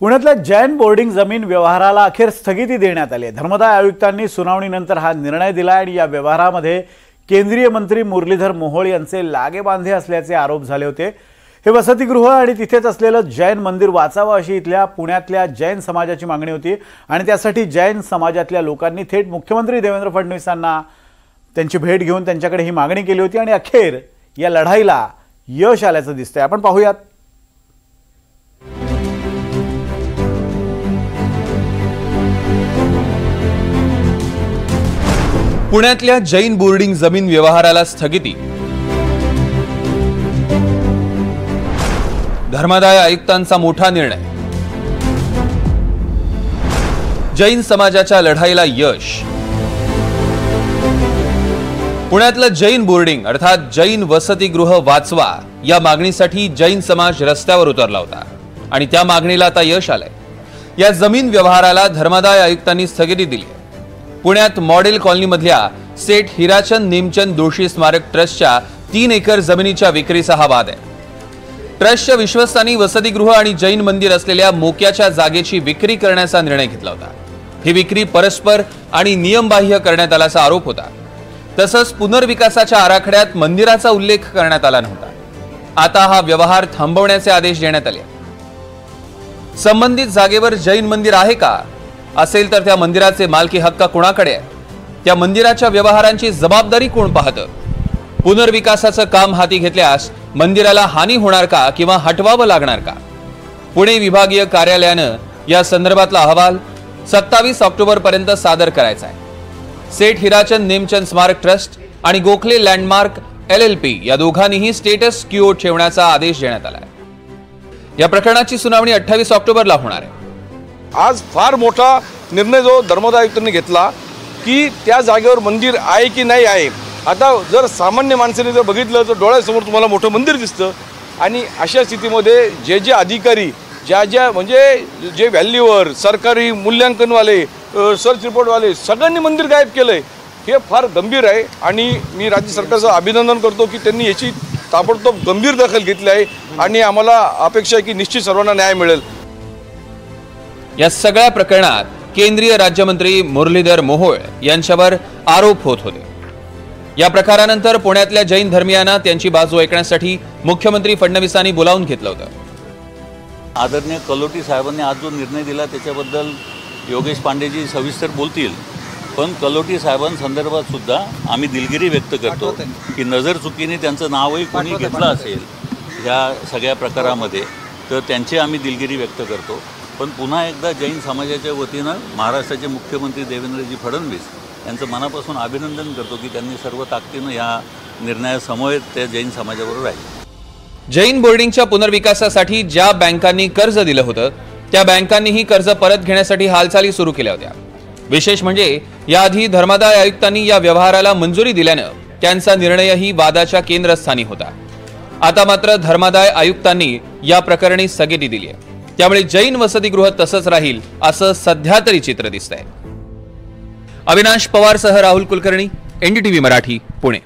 पुण्यातल्या जैन बोर्डिंग जमीन व्यवहाराला अखेर स्थगिती देण्यात आली आहे। धर्मदाय आयुक्तांनी सुनावणीनंतर हा निर्णय दिला आणि या व्यवहारामध्ये केंद्रीय मंत्री मुरलीधर मोहोळ यांचे लागेबांधे असल्याचे आरोप झाले होते। हे वसतिगृह आणि तिथेच असलेलं जैन मंदिर वाचावं अशी इथल्या पुण्यातल्या जैन समाजाची मागणी होती आणि त्यासाठी जैन समाजातल्या लोकांनी थेट मुख्यमंत्री देवेंद्र फडणवीसांना त्यांची भेट घेऊन त्यांच्याकडे ही मागणी केली होती आणि अखेर या लढाईला यश आल्याचं दिसतंय। आपण पाहूयात। पुण्यातल्या जैन बोर्डिंग जमीन व्यवहाराला स्थगिती। धर्मदाय आयुक्तांचा मोठा निर्णय। जैन समाजाच्या लढाईला यश। पुण्यातलं जैन बोर्डिंग अर्थात जैन वसतिगृह वाचवा या मागणीसाठी जैन समाज रस्त्यावर उतरला होता आणि त्या मागणीला आता यश आलंय। या जमीन व्यवहाराला धर्मदाय आयुक्तांनी स्थगिती दिली। पुण्यात मॉडेल कॉलनीमधल्या सेठ हिराचंद नेमचंद दोशी स्मारक ट्रस्टच्या 3 एकर जमिनीच्या विक्रीचा हा वाद आहे। ट्रस्टच्या विश्वस्तांनी वसतिगृह आणि जैन मंदिर असलेल्या मोक्याच्या जागेची विक्री करण्याचा निर्णय घेतला होता। ही विक्री परस्पर आणि नियमबाह्य करण्यात आल्याचा आरोप होता। तसंच पुनर्विकासाच्या आराखड्यात मंदिराचा उल्लेख करण्यात आला नव्हता। आता हा व्यवहार थांबवण्याचे आदेश देण्यात आले। संबंधित जागेवर जैन मंदिर आहे का? असेल तर त्या मंदिराचे मालकी हक्क कोणाकडे आहे? त्या मंदिराच्या व्यवहारांची जबाबदारी कोण पाहतं? पुनर्विकासाचं काम हाती घेतल्यास मंदिराला हानी होणार का किंवा हटवावं लागणार का? पुणे विभागीय कार्यालयानं या संदर्भातला अहवाल 27 ऑक्टोबर पर्यंत सादर करायचा आहे। सेठ हिराचंद नेमचंद स्मारक ट्रस्ट आणि गोखले लँडमार्क LLP या दोघांनीही स्टेटस क्यू ठेवण्याचा आदेश देण्यात आला आहे। या प्रकरणाची सुनावणी 28 ऑक्टोबरला होणार आहे। आज फार मोठा निर्णय जो धर्मदाय आयुक्तांनी घेतला की त्या जागेवर मंदिर आहे की नाही आहे। आता जर सामान्य माणसाने जर बघितलं तर डोळ्यासमोर तुम्हाला मोठं मंदिर दिसतं आणि अशा स्थितीमध्ये जे अधिकारी ज्या म्हणजे जे व्हॅल्यूवर सरकारी मूल्यांकनवाले सर्च रिपोर्टवाले सगळ्यांनी मंदिर गायब केलंय। हे फार गंभीर आहे आणि मी राज्य सरकारचं अभिनंदन करतो की त्यांनी याची ताबडतोब गंभीर दखल घेतली आहे आणि आम्हाला अपेक्षा आहे की निश्चित सर्वांना न्याय मिळेल। या सगळ्या प्रकरणात केंद्रीय राज्यमंत्री मुरलीधर मोहोळ यांच्यावर आरोप होत होते। या प्रकारानंतर पुण्यातल्या जैन धर्मीयांना त्यांची बाजू ऐकण्यासाठी मुख्यमंत्री फडणवीसांनी बोलावून घेतलं होतं। आदरणीय कलोटी साहेबांनी आज जो निर्णय दिला त्याच्याबद्दल योगेश पांडेजी सविस्तर बोलतील, पण कलोटी साहेबांसंदर्भात सुद्धा आम्ही दिलगिरी व्यक्त करतो की नजर चुकीने त्यांचं नावही कोणी घेतलं असेल या सगळ्या प्रकारामध्ये तर त्यांची आम्ही दिलगिरी व्यक्त करतो। पण पुन्हा एकदा जैन समाजाच्या वतीनं महाराष्ट्राचे मुख्यमंत्री देवेंद्रजी फडणवीस यांचं मनापासून अभिनंदन करतो की त्यांनी सर्व ताकदीनं या निर्णयासमवेत त्या जैन समाजाबरोबर आहे। जैन बोर्डिंगच्या पुनर्विकासासाठी ज्या बँकांनी कर्ज दिलं होतं त्या बँकांनीही कर्ज परत घेण्यासाठी हालचाली सुरू केल्या होत्या। विशेष म्हणजे याआधी धर्मदाय आयुक्तांनी या व्यवहाराला मंजुरी दिल्यानं त्यांचा निर्णयही वादाच्या केंद्रस्थानी होता। आता मात्र धर्मदाय आयुक्तांनी या प्रकरणी स्थगिती दिली आहे। त्यामुळे जैन वसतिगृह तसंच राहील असं सध्या तरी चित्र दिसतंय। अविनाश पवारसह राहुल कुलकर्णी, NDTV मराठी, पुणे।